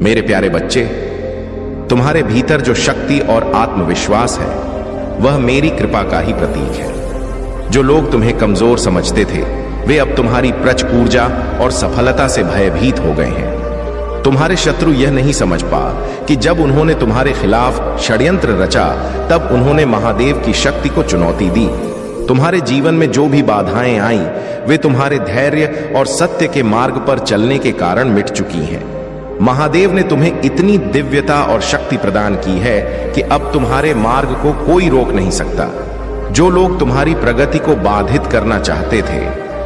मेरे प्यारे बच्चे, तुम्हारे भीतर जो शक्ति और आत्मविश्वास है वह मेरी कृपा का ही प्रतीक है। जो लोग तुम्हें कमजोर समझते थे वे अब तुम्हारी प्रचुर ऊर्जा और सफलता से भयभीत हो गए हैं। तुम्हारे शत्रु यह नहीं समझ पा कि जब उन्होंने तुम्हारे खिलाफ षड्यंत्र रचा तब उन्होंने महादेव की शक्ति को चुनौती दी। तुम्हारे जीवन में जो भी बाधाएं आई वे तुम्हारे धैर्य और सत्य के मार्ग पर चलने के कारण मिट चुकी हैं। महादेव ने तुम्हें इतनी दिव्यता और शक्ति प्रदान की है कि अब तुम्हारे मार्ग को कोई रोक नहीं सकता। जो लोग तुम्हारी प्रगति को बाधित करना चाहते थे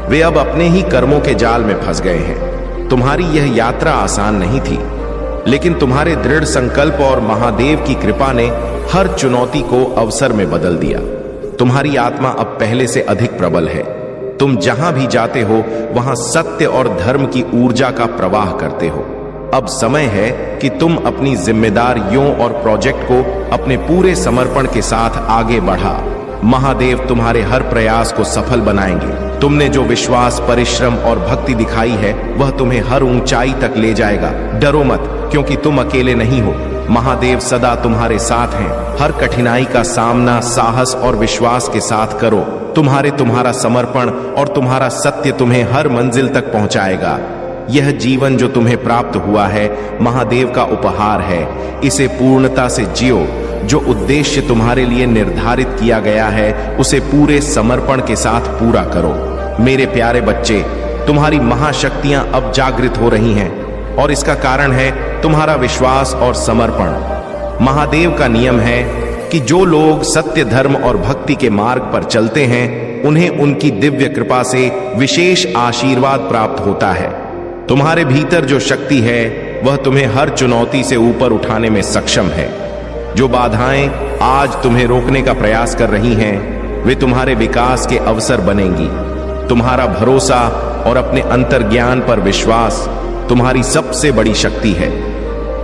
वे अब अपने ही कर्मों के जाल में फंस गए हैं। तुम्हारी यह यात्रा आसान नहीं थी, लेकिन तुम्हारे दृढ़ संकल्प और महादेव की कृपा ने हर चुनौती को अवसर में बदल दिया। तुम्हारी आत्मा अब पहले से अधिक प्रबल है। तुम जहां भी जाते हो वहां सत्य और धर्म की ऊर्जा का प्रवाह करते हो। अब समय है कि तुम अपनी जिम्मेदारियों और प्रोजेक्ट को अपने पूरे समर्पण के साथ आगे बढ़ा। महादेव तुम्हारे हर प्रयास को सफल बनाएंगे। तुमने जो विश्वास, परिश्रम और भक्ति दिखाई है वह तुम्हें हर ऊंचाई तक ले जाएगा। डरो मत, क्योंकि तुम अकेले नहीं हो। महादेव सदा तुम्हारे साथ हैं। हर कठिनाई का सामना साहस और विश्वास के साथ करो। तुम्हारा समर्पण और तुम्हारा सत्य तुम्हें हर मंजिल तक पहुंचाएगा। यह जीवन जो तुम्हें प्राप्त हुआ है महादेव का उपहार है। इसे पूर्णता से जियो। जो उद्देश्य तुम्हारे लिए निर्धारित किया गया है उसे पूरे समर्पण के साथ पूरा करो। मेरे प्यारे बच्चे, तुम्हारी महाशक्तियां अब जागृत हो रही हैं और इसका कारण है तुम्हारा विश्वास और समर्पण। महादेव का नियम है कि जो लोग सत्य, धर्म और भक्ति के मार्ग पर चलते हैं उन्हें उनकी दिव्य कृपा से विशेष आशीर्वाद प्राप्त होता है। तुम्हारे भीतर जो शक्ति है वह तुम्हें हर चुनौती से ऊपर उठाने में सक्षम है। जो बाधाएं आज तुम्हें रोकने का प्रयास कर रही हैं वे तुम्हारे विकास के अवसर बनेंगी। तुम्हारा भरोसा और अपने अंतर्ज्ञान पर विश्वास तुम्हारी सबसे बड़ी शक्ति है।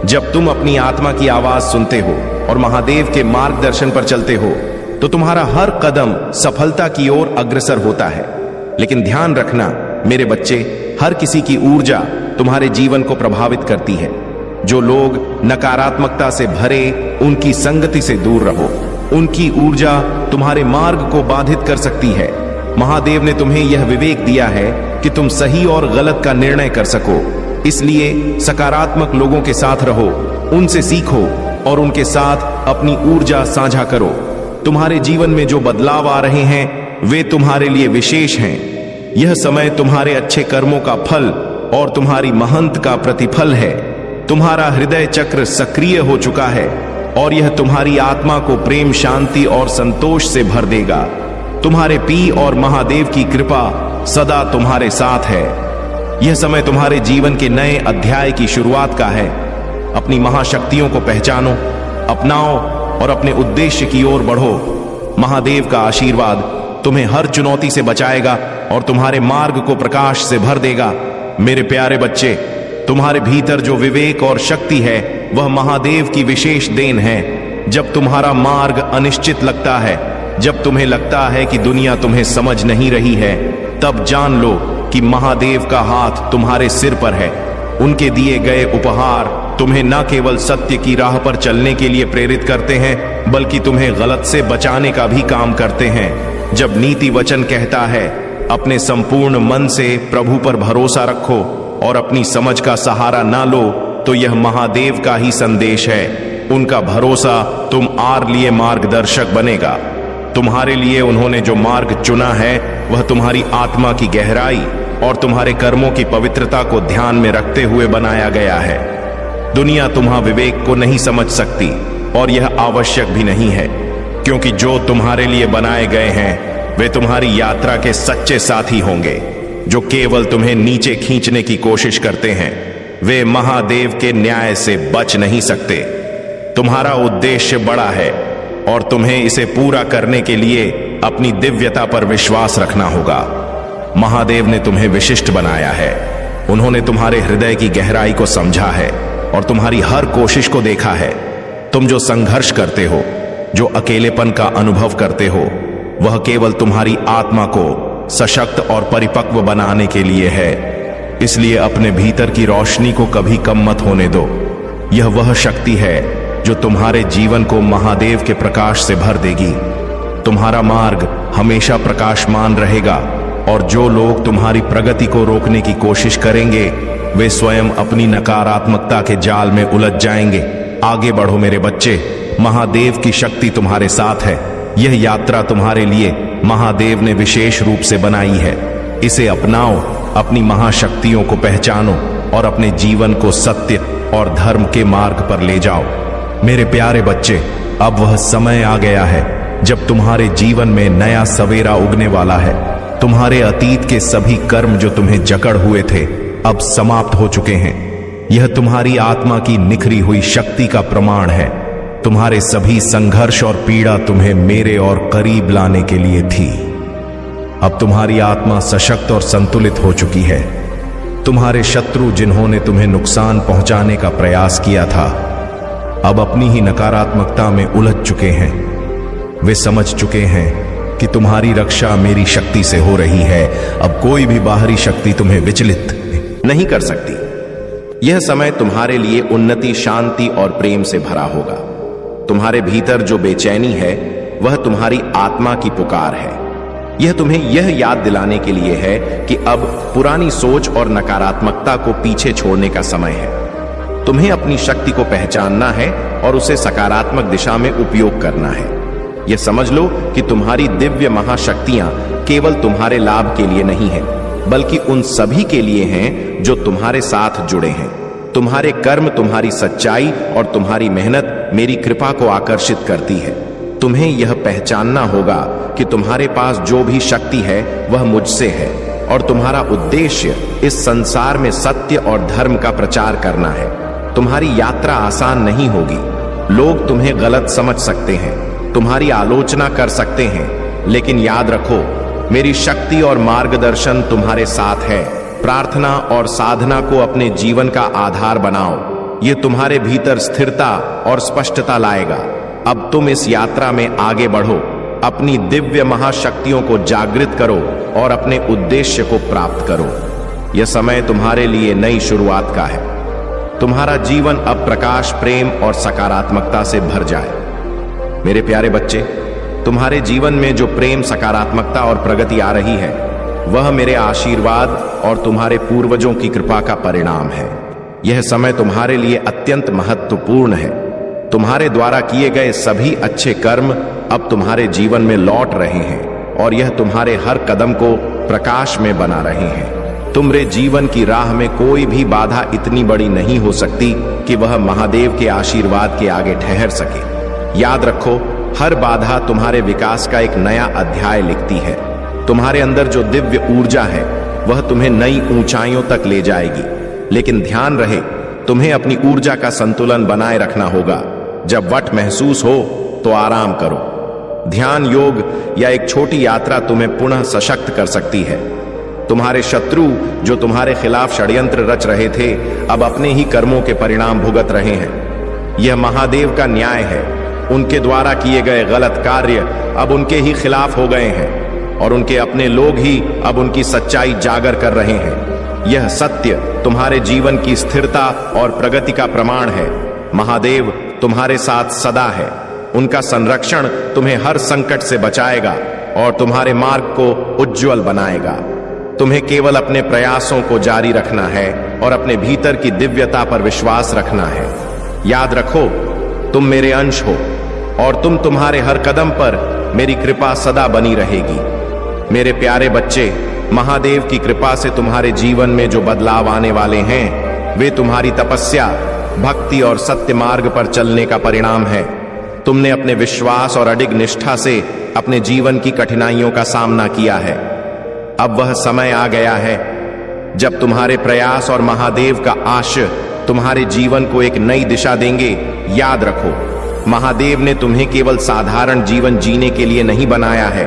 जब तुम अपनी आत्मा की आवाज सुनते हो और महादेव के मार्गदर्शन पर चलते हो तो तुम्हारा हर कदम सफलता की ओर अग्रसर होता है। लेकिन ध्यान रखना मेरे बच्चे, हर किसी की ऊर्जा तुम्हारे जीवन को प्रभावित करती है। जो लोग नकारात्मकता से भरे उनकी संगति से दूर रहो। उनकी ऊर्जा तुम्हारे मार्ग को बाधित कर सकती है। महादेव ने तुम्हें यह विवेक दिया है कि तुम सही और गलत का निर्णय कर सको। इसलिए सकारात्मक लोगों के साथ रहो, उनसे सीखो और उनके साथ अपनी ऊर्जा साझा करो। तुम्हारे जीवन में जो बदलाव आ रहे हैं वे तुम्हारे लिए विशेष हैं। यह समय तुम्हारे अच्छे कर्मों का फल और तुम्हारी महंत का प्रतिफल है। तुम्हारा हृदय चक्र सक्रिय हो चुका है और यह तुम्हारी आत्मा को प्रेम, शांति और संतोष से भर देगा। तुम्हारे पी और महादेव की कृपा सदा तुम्हारे साथ है। यह समय तुम्हारे जीवन के नए अध्याय की शुरुआत का है। अपनी महाशक्तियों को पहचानो, अपनाओ और अपने उद्देश्य की ओर बढ़ो। महादेव का आशीर्वाद तुम्हें हर चुनौती से बचाएगा और तुम्हारे मार्ग को प्रकाश से भर देगा। मेरे प्यारे बच्चे, तुम्हारे भीतर जो विवेक और शक्ति है वह महादेव की विशेष देन है। जब तुम्हारा मार्ग अनिश्चित लगता है, जब तुम्हें लगता है कि दुनिया तुम्हें समझ नहीं रही है, तब जान लो कि महादेव का हाथ तुम्हारे सिर पर है। उनके दिए गए उपहार तुम्हें न केवल सत्य की राह पर चलने के लिए प्रेरित करते हैं बल्कि तुम्हें गलत से बचाने का भी काम करते हैं। जब नीति वचन कहता है अपने संपूर्ण मन से प्रभु पर भरोसा रखो और अपनी समझ का सहारा ना लो, तो यह महादेव का ही संदेश है। उनका भरोसा तुम आर लिए मार्गदर्शक बनेगा। तुम्हारे लिए उन्होंने जो मार्ग चुना है वह तुम्हारी आत्मा की गहराई और तुम्हारे कर्मों की पवित्रता को ध्यान में रखते हुए बनाया गया है। दुनिया तुम्हारे विवेक को नहीं समझ सकती और यह आवश्यक भी नहीं है, क्योंकि जो तुम्हारे लिए बनाए गए हैं वे तुम्हारी यात्रा के सच्चे साथी होंगे। जो केवल तुम्हें नीचे खींचने की कोशिश करते हैं वे महादेव के न्याय से बच नहीं सकते। तुम्हारा उद्देश्य बड़ा है और तुम्हें इसे पूरा करने के लिए अपनी दिव्यता पर विश्वास रखना होगा। महादेव ने तुम्हें विशिष्ट बनाया है। उन्होंने तुम्हारे हृदय की गहराई को समझा है और तुम्हारी हर कोशिश को देखा है। तुम जो संघर्ष करते हो, जो अकेलेपन का अनुभव करते हो, वह केवल तुम्हारी आत्मा को सशक्त और परिपक्व बनाने के लिए है। इसलिए अपने भीतर की रोशनी को कभी कम मत होने दो। यह वह शक्ति है जो तुम्हारे जीवन को महादेव के प्रकाश से भर देगी। तुम्हारा मार्ग हमेशा प्रकाशमान रहेगा और जो लोग तुम्हारी प्रगति को रोकने की कोशिश करेंगे वे स्वयं अपनी नकारात्मकता के जाल में उलझ जाएंगे। आगे बढ़ो मेरे बच्चे, महादेव की शक्ति तुम्हारे साथ है। यह यात्रा तुम्हारे लिए महादेव ने विशेष रूप से बनाई है। इसे अपनाओ, अपनी महाशक्तियों को पहचानो और अपने जीवन को सत्य और धर्म के मार्ग पर ले जाओ। मेरे प्यारे बच्चे, अब वह समय आ गया है जब तुम्हारे जीवन में नया सवेरा उगने वाला है। तुम्हारे अतीत के सभी कर्म जो तुम्हें जकड़ हुए थे अब समाप्त हो चुके हैं। यह तुम्हारी आत्मा की निखरी हुई शक्ति का प्रमाण है। तुम्हारे सभी संघर्ष और पीड़ा तुम्हें मेरे और करीब लाने के लिए थी। अब तुम्हारी आत्मा सशक्त और संतुलित हो चुकी है। तुम्हारे शत्रु जिन्होंने तुम्हें नुकसान पहुंचाने का प्रयास किया था अब अपनी ही नकारात्मकता में उलझ चुके हैं। वे समझ चुके हैं कि तुम्हारी रक्षा मेरी शक्ति से हो रही है। अब कोई भी बाहरी शक्ति तुम्हें विचलित नहीं कर सकती। यह समय तुम्हारे लिए उन्नति, शांति और प्रेम से भरा होगा। तुम्हारे भीतर जो बेचैनी है वह तुम्हारी आत्मा की पुकार है। यह तुम्हें यह याद दिलाने के लिए है कि अब पुरानी सोच और नकारात्मकता को पीछे छोड़ने का समय है। तुम्हें अपनी शक्ति को पहचानना है और उसे सकारात्मक दिशा में उपयोग करना है। यह समझ लो कि तुम्हारी दिव्य महाशक्तियां केवल तुम्हारे लाभ के लिए नहीं है, बल्कि उन सभी के लिए हैं जो तुम्हारे साथ जुड़े हैं। तुम्हारे कर्म, तुम्हारी सच्चाई और तुम्हारी मेहनत मेरी कृपा को आकर्षित करती है। तुम्हें यह पहचानना होगा कि तुम्हारे पास जो भी शक्ति है वह मुझसे है और तुम्हारा उद्देश्य इस संसार में सत्य और धर्म का प्रचार करना है। तुम्हारी यात्रा आसान नहीं होगी। लोग तुम्हें गलत समझ सकते हैं, तुम्हारी आलोचना कर सकते हैं, लेकिन याद रखो मेरी शक्ति और मार्गदर्शन तुम्हारे साथ है। प्रार्थना और साधना को अपने जीवन का आधार बनाओ। यह तुम्हारे भीतर स्थिरता और स्पष्टता लाएगा। अब तुम इस यात्रा में आगे बढ़ो, अपनी दिव्य महाशक्तियों को जागृत करो और अपने उद्देश्य को प्राप्त करो। यह समय तुम्हारे लिए नई शुरुआत का है। तुम्हारा जीवन अब प्रकाश, प्रेम और सकारात्मकता से भर जाए। मेरे प्यारे बच्चे, तुम्हारे जीवन में जो प्रेम, सकारात्मकता और प्रगति आ रही है वह मेरे आशीर्वाद और तुम्हारे पूर्वजों की कृपा का परिणाम है। यह समय तुम्हारे लिए अत्यंत महत्वपूर्ण है। तुम्हारे द्वारा किए गए सभी अच्छे कर्म अब तुम्हारे जीवन में लौट रहे हैं और यह तुम्हारे हर कदम को प्रकाश में बना रहे हैं। तुम्हारे जीवन की राह में कोई भी बाधा इतनी बड़ी नहीं हो सकती कि वह महादेव के आशीर्वाद के आगे ठहर सके। याद रखो, हर बाधा तुम्हारे विकास का एक नया अध्याय लिखती है। तुम्हारे अंदर जो दिव्य ऊर्जा है वह तुम्हें नई ऊंचाइयों तक ले जाएगी, लेकिन ध्यान रहे तुम्हें अपनी ऊर्जा का संतुलन बनाए रखना होगा। जब वट महसूस हो तो आराम करो। ध्यान, योग या एक छोटी यात्रा तुम्हें पुनः सशक्त कर सकती है। तुम्हारे शत्रु जो तुम्हारे खिलाफ षड्यंत्र रच रहे थे अब अपने ही कर्मों के परिणाम भुगत रहे हैं। यह महादेव का न्याय है। उनके द्वारा किए गए गलत कार्य अब उनके ही खिलाफ हो गए हैं और उनके अपने लोग ही अब उनकी सच्चाई जागर कर रहे हैं। यह सत्य तुम्हारे जीवन की स्थिरता और प्रगति का प्रमाण है। महादेव तुम्हारे साथ सदा है। उनका संरक्षण तुम्हें हर संकट से बचाएगा और तुम्हारे मार्ग को उज्जवल बनाएगा। तुम्हें केवल अपने प्रयासों को जारी रखना है और अपने भीतर की दिव्यता पर विश्वास रखना है। याद रखो, तुम मेरे अंश हो और तुम्हारे हर कदम पर मेरी कृपा सदा बनी रहेगी। मेरे प्यारे बच्चे, महादेव की कृपा से तुम्हारे जीवन में जो बदलाव आने वाले हैं वे तुम्हारी तपस्या, भक्ति और सत्य मार्ग पर चलने का परिणाम है। तुमने अपने विश्वास और अडिग निष्ठा से अपने जीवन की कठिनाइयों का सामना किया है। अब वह समय आ गया है जब तुम्हारे प्रयास और महादेव का आश्रय तुम्हारे जीवन को एक नई दिशा देंगे। याद रखो, महादेव ने तुम्हें केवल साधारण जीवन जीने के लिए नहीं बनाया है।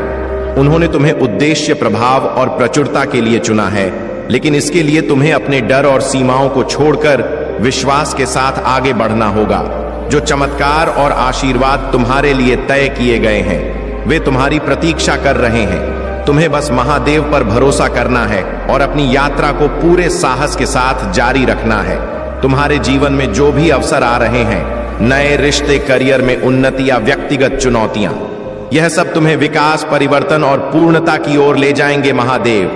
उन्होंने तुम्हें उद्देश्य, प्रभाव और प्रचुरता के लिए चुना है, लेकिन इसके लिए तुम्हें अपने डर और सीमाओं को छोड़कर विश्वास के साथ आगे बढ़ना होगा। जो चमत्कार और आशीर्वाद तुम्हारे लिए तय किए गए हैं वे तुम्हारी प्रतीक्षा कर रहे हैं। तुम्हें बस महादेव पर भरोसा करना है और अपनी यात्रा को पूरे साहस के साथ जारी रखना है। तुम्हारे जीवन में जो भी अवसर आ रहे हैं, नए रिश्ते, करियर में उन्नति या व्यक्तिगत चुनौतियां, यह सब तुम्हें विकास, परिवर्तन और पूर्णता की ओर ले जाएंगे। महादेव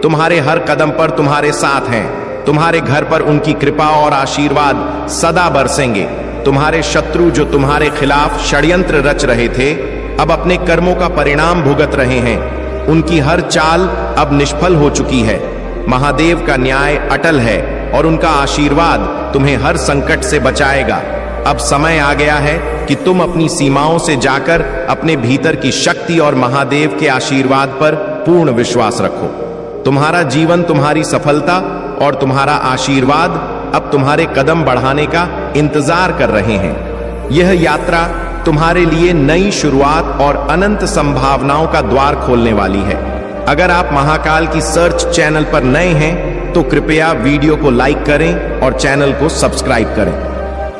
तुम्हारे हर कदम पर तुम्हारे साथ हैं। तुम्हारे घर पर उनकी कृपा और आशीर्वाद सदा बरसेंगे। तुम्हारे शत्रु जो तुम्हारे खिलाफ षड्यंत्र रच रहे थे, अब अपने कर्मों का परिणाम भुगत रहे हैं। उनकी हर चाल अब निष्फल हो चुकी है। महादेव का न्याय अटल है और उनका आशीर्वाद तुम्हें हर संकट से बचाएगा। अब समय आ गया है कि तुम अपनी सीमाओं से जाकर अपने भीतर की शक्ति और महादेव के आशीर्वाद पर पूर्ण विश्वास रखो। तुम्हारा जीवन, तुम्हारी सफलता और तुम्हारा आशीर्वाद अब तुम्हारे कदम बढ़ाने का इंतजार कर रहे हैं। यह यात्रा तुम्हारे लिए नई शुरुआत और अनंत संभावनाओं का द्वार खोलने वाली है। अगर आप महाकाल की सर्च चैनल पर नए हैं तो कृपया वीडियो को लाइक करें और चैनल को सब्सक्राइब करें।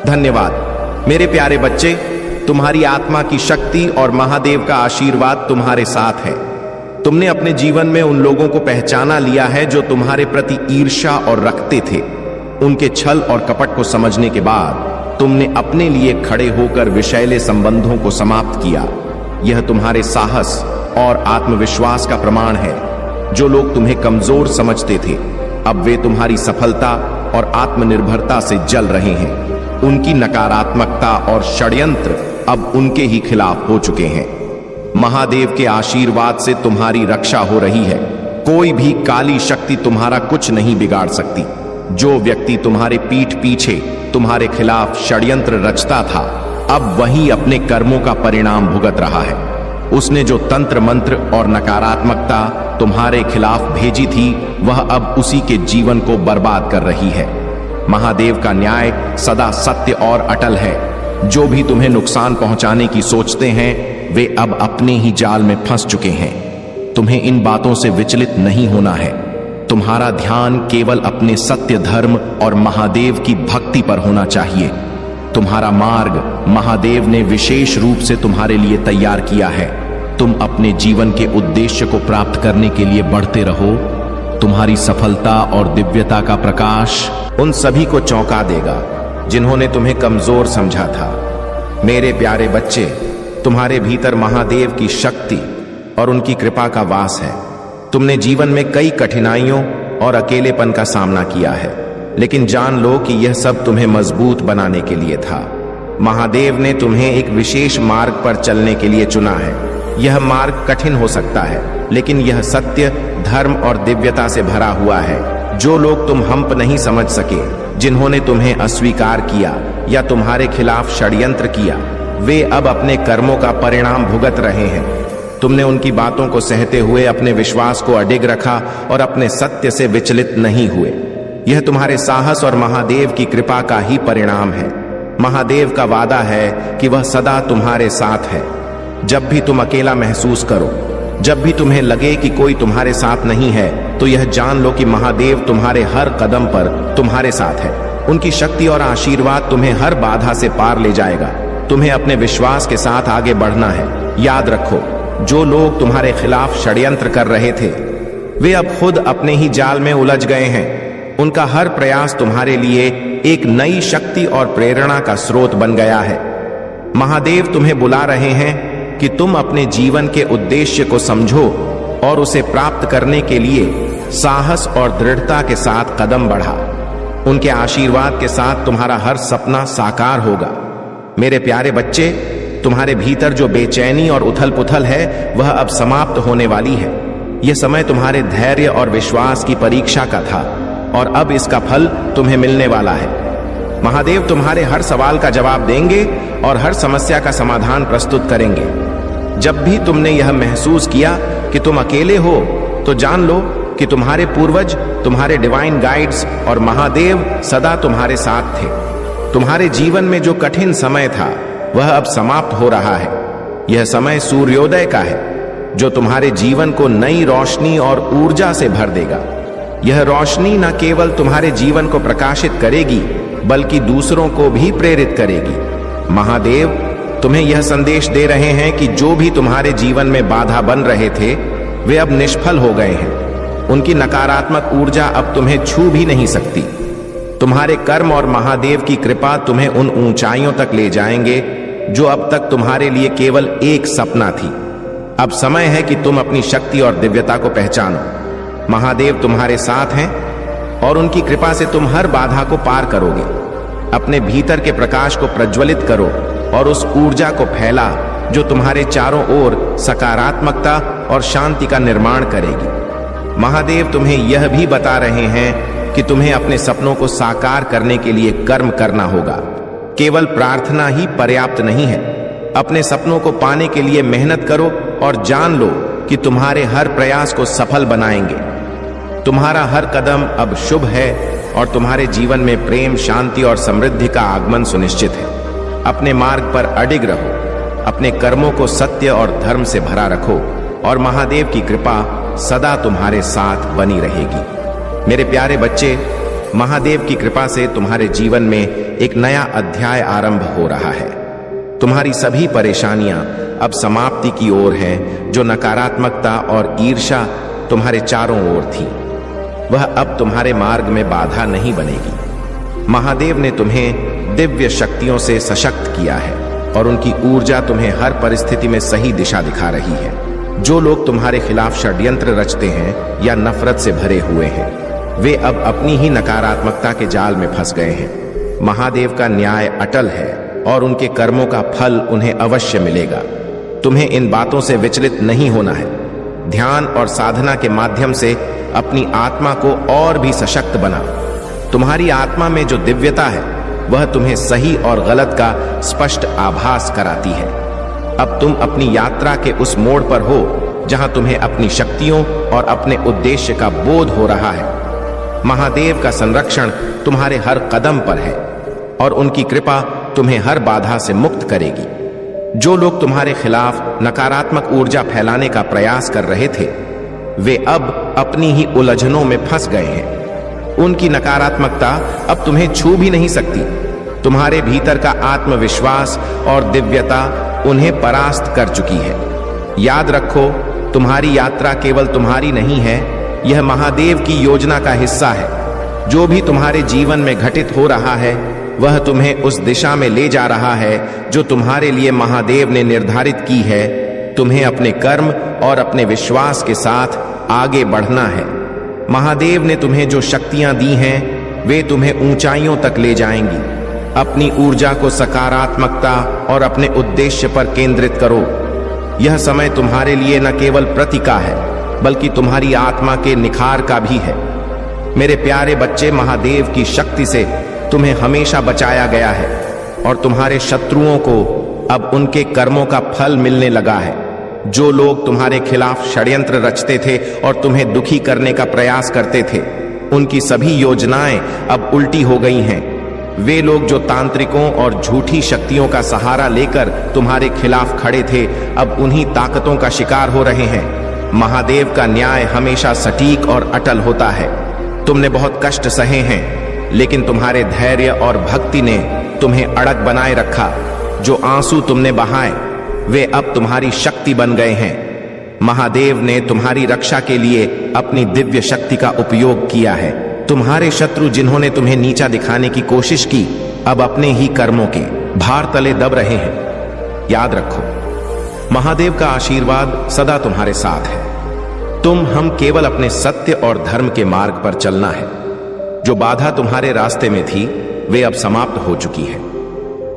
धन्यवाद मेरे प्यारे बच्चे। तुम्हारी आत्मा की शक्ति और महादेव का आशीर्वाद तुम्हारे साथ है। तुमने अपने जीवन में उन लोगों को पहचाना लिया है जो तुम्हारे प्रति ईर्ष्या और रखते थे। उनके छल और कपट को समझने के बाद तुमने अपने लिए खड़े होकर विषैले संबंधों को समाप्त किया। यह तुम्हारे साहस और आत्मविश्वास का प्रमाण है। जो लोग तुम्हें कमजोर समझते थे, अब वे तुम्हारी सफलता और आत्मनिर्भरता से जल रहे हैं। उनकी नकारात्मकता और षड्यंत्र अब उनके ही खिलाफ हो चुके हैं। महादेव के आशीर्वाद से तुम्हारी रक्षा हो रही है। कोई भी काली शक्ति तुम्हारा कुछ नहीं बिगाड़ सकती। जो व्यक्ति तुम्हारे पीठ पीछे तुम्हारे खिलाफ षड्यंत्र रचता था, अब वही अपने कर्मों का परिणाम भुगत रहा है। उसने जो तंत्र मंत्र और नकारात्मकता तुम्हारे खिलाफ भेजी थी, वह अब उसी के जीवन को बर्बाद कर रही है। महादेव का न्याय सदा सत्य और अटल है। जो भी तुम्हें नुकसान पहुंचाने की सोचते हैं, वे अब अपने ही जाल में फंस चुके हैं। तुम्हें इन बातों से विचलित नहीं होना है। तुम्हारा ध्यान केवल अपने सत्य, धर्म और महादेव की भक्ति पर होना चाहिए। तुम्हारा मार्ग महादेव ने विशेष रूप से तुम्हारे लिए तैयार किया है। तुम अपने जीवन के उद्देश्य को प्राप्त करने के लिए बढ़ते रहो। तुम्हारी सफलता और दिव्यता का प्रकाश उन सभी को चौंका देगा जिन्होंने तुम्हें कमजोर समझा था। मेरे प्यारे बच्चे, तुम्हारे भीतर महादेव की शक्ति और उनकी कृपा का वास है। तुमने जीवन में कई कठिनाइयों और अकेलेपन का सामना किया है, लेकिन जान लो कि यह सब तुम्हें मजबूत बनाने के लिए था। महादेव ने तुम्हें एक विशेष मार्ग पर चलने के लिए चुना है। यह मार्ग कठिन हो सकता है, लेकिन यह सत्य, धर्म और दिव्यता से भरा हुआ है। जो लोग तुम हम्प नहीं समझ सके, जिन्होंने तुम्हें अस्वीकार किया या तुम्हारे खिलाफ षड्यंत्र किया, वे अब अपने कर्मों का परिणाम भुगत रहे हैं। तुमने उनकी बातों को सहते हुए अपने विश्वास को अडिग रखा और अपने सत्य से विचलित नहीं हुए। यह तुम्हारे साहस और महादेव की कृपा का ही परिणाम है। महादेव का वादा है कि वह सदा तुम्हारे साथ है। जब भी तुम अकेला महसूस करो, जब भी तुम्हें लगे कि कोई तुम्हारे साथ नहीं है, तो यह जान लो कि महादेव तुम्हारे हर कदम पर तुम्हारे साथ है। उनकी शक्ति और आशीर्वाद तुम्हें हर बाधा से पार ले जाएगा। तुम्हें अपने विश्वास के साथ आगे बढ़ना है। याद रखो, जो लोग तुम्हारे खिलाफ षड्यंत्र कर रहे थे, वे अब खुद अपने ही जाल में उलझ गए हैं। उनका हर प्रयास तुम्हारे लिए एक नई शक्ति और प्रेरणा का स्रोत बन गया है। महादेव तुम्हें बुला रहे हैं कि तुम अपने जीवन के उद्देश्य को समझो और उसे प्राप्त करने के लिए साहस और दृढ़ता के साथ कदम बढ़ा। उनके आशीर्वाद के साथ तुम्हारा हर सपना साकार होगा। मेरे प्यारे बच्चे, तुम्हारे भीतर जो बेचैनी और उथल पुथल है, वह अब समाप्त होने वाली है। यह समय तुम्हारे धैर्य और विश्वास की परीक्षा का था और अब इसका फल तुम्हें मिलने वाला है। महादेव तुम्हारे हर सवाल का जवाब देंगे और हर समस्या का समाधान प्रस्तुत करेंगे। जब भी तुमने यह महसूस किया कि तुम अकेले हो, तो जान लो कि तुम्हारे पूर्वज, तुम्हारे डिवाइन गाइड्स और महादेव सदा तुम्हारे साथ थे। तुम्हारे जीवन में जो कठिन समय था, वह अब समाप्त हो रहा है। यह समय सूर्योदय का है, जो तुम्हारे जीवन को नई रोशनी और ऊर्जा से भर देगा। यह रोशनी न केवल तुम्हारे जीवन को प्रकाशित करेगी, बल्कि दूसरों को भी प्रेरित करेगी। महादेव तुम्हें यह संदेश दे रहे हैं कि जो भी तुम्हारे जीवन में बाधा बन रहे थे, वे अब निष्फल हो गए हैं। उनकी नकारात्मक ऊर्जा अब तुम्हें छू भी नहीं सकती। तुम्हारे कर्म और महादेव की कृपा तुम्हें उन ऊंचाइयों तक ले जाएंगे जो अब तक तुम्हारे लिए केवल एक सपना थी। अब समय है कि तुम अपनी शक्ति और दिव्यता को पहचानो। महादेव तुम्हारे साथ हैं और उनकी कृपा से तुम हर बाधा को पार करोगे। अपने भीतर के प्रकाश को प्रज्वलित करो और उस ऊर्जा को फैला जो तुम्हारे चारों ओर सकारात्मकता और शांति का निर्माण करेगी। महादेव तुम्हें यह भी बता रहे हैं कि तुम्हें अपने सपनों को साकार करने के लिए कर्म करना होगा। केवल प्रार्थना ही पर्याप्त नहीं है। अपने सपनों को पाने के लिए मेहनत करो और जान लो कि तुम्हारे हर प्रयास को सफल बनाएंगे। तुम्हारा हर कदम अब शुभ है और तुम्हारे जीवन में प्रेम, शांति और समृद्धि का आगमन सुनिश्चित है। अपने मार्ग पर अडिग रहो, अपने कर्मों को सत्य और धर्म से भरा रखो और महादेव की कृपा सदा तुम्हारे साथ बनी रहेगी। मेरे प्यारे बच्चे, महादेव की कृपा से तुम्हारे जीवन में एक नया अध्याय आरंभ हो रहा है। तुम्हारी सभी परेशानियां अब समाप्ति की ओर हैं। जो नकारात्मकता और ईर्ष्या तुम्हारे चारों ओर थी, वह अब तुम्हारे मार्ग में बाधा नहीं बनेगी। महादेव ने तुम्हें दिव्य शक्तियों से सशक्त किया है और उनकी ऊर्जा तुम्हें हर परिस्थिति में सही दिशा दिखा रही है। जो लोग तुम्हारे खिलाफ षड्यंत्र रचते हैं या नफरत से भरे हुए हैं, वे अब अपनी ही नकारात्मकता के जाल में फंस गए हैं। महादेव का न्याय अटल है और उनके कर्मों का फल उन्हें अवश्य मिलेगा। तुम्हें इन बातों से विचलित नहीं होना है। ध्यान और साधना के माध्यम से अपनी आत्मा को और भी सशक्त बना। तुम्हारी आत्मा में जो दिव्यता है, वह तुम्हें सही और गलत का स्पष्ट आभास कराती है। अब तुम अपनी यात्रा के उस मोड़ पर हो जहां तुम्हें अपनी शक्तियों और अपने उद्देश्य का बोध हो रहा है। महादेव का संरक्षण तुम्हारे हर कदम पर है और उनकी कृपा तुम्हें हर बाधा से मुक्त करेगी। जो लोग तुम्हारे खिलाफ नकारात्मक ऊर्जा फैलाने का प्रयास कर रहे थे, वे अब अपनी ही उलझनों में फंस गए हैं। उनकी नकारात्मकता अब तुम्हें छू भी नहीं सकती। तुम्हारे भीतर का आत्मविश्वास और दिव्यता उन्हें परास्त कर चुकी है। याद रखो, तुम्हारी यात्रा केवल तुम्हारी नहीं है, यह महादेव की योजना का हिस्सा है। जो भी तुम्हारे जीवन में घटित हो रहा है, वह तुम्हें उस दिशा में ले जा रहा है जो तुम्हारे लिए महादेव ने निर्धारित की है। तुम्हें अपने कर्म और अपने विश्वास के साथ आगे बढ़ना है। महादेव ने तुम्हें जो शक्तियां दी हैं, वे तुम्हें ऊंचाइयों तक ले जाएंगी। अपनी ऊर्जा को सकारात्मकता और अपने उद्देश्य पर केंद्रित करो। यह समय तुम्हारे लिए न केवल प्रतिका है, बल्कि तुम्हारी आत्मा के निखार का भी है। मेरे प्यारे बच्चे, महादेव की शक्ति से तुम्हें हमेशा बचाया गया है और तुम्हारे शत्रुओं को अब उनके कर्मों का फल मिलने लगा है। जो लोग तुम्हारे खिलाफ षड्यंत्र रचते थे और तुम्हें दुखी करने का प्रयास करते थे, उनकी सभी योजनाएं अब उल्टी हो गई हैं। वे लोग जो तांत्रिकों और झूठी शक्तियों का सहारा लेकर तुम्हारे खिलाफ खड़े थे, अब उन्हीं ताकतों का शिकार हो रहे हैं। महादेव का न्याय हमेशा सटीक और अटल होता है। तुमने बहुत कष्ट सहे हैं, लेकिन तुम्हारे धैर्य और भक्ति ने तुम्हें अड़ग बनाए रखा। जो आंसू तुमने बहाए, वे अब तुम्हारी शक्ति बन गए हैं। महादेव ने तुम्हारी रक्षा के लिए अपनी दिव्य शक्ति का उपयोग किया है। तुम्हारे शत्रु जिन्होंने तुम्हें नीचा दिखाने की कोशिश की, अब अपने ही कर्मों के भार तले दब रहे हैं। याद रखो, महादेव का आशीर्वाद सदा तुम्हारे साथ है। हम केवल अपने सत्य और धर्म के मार्ग पर चलना है। जो बाधा तुम्हारे रास्ते में थी, वे अब समाप्त हो चुकी है।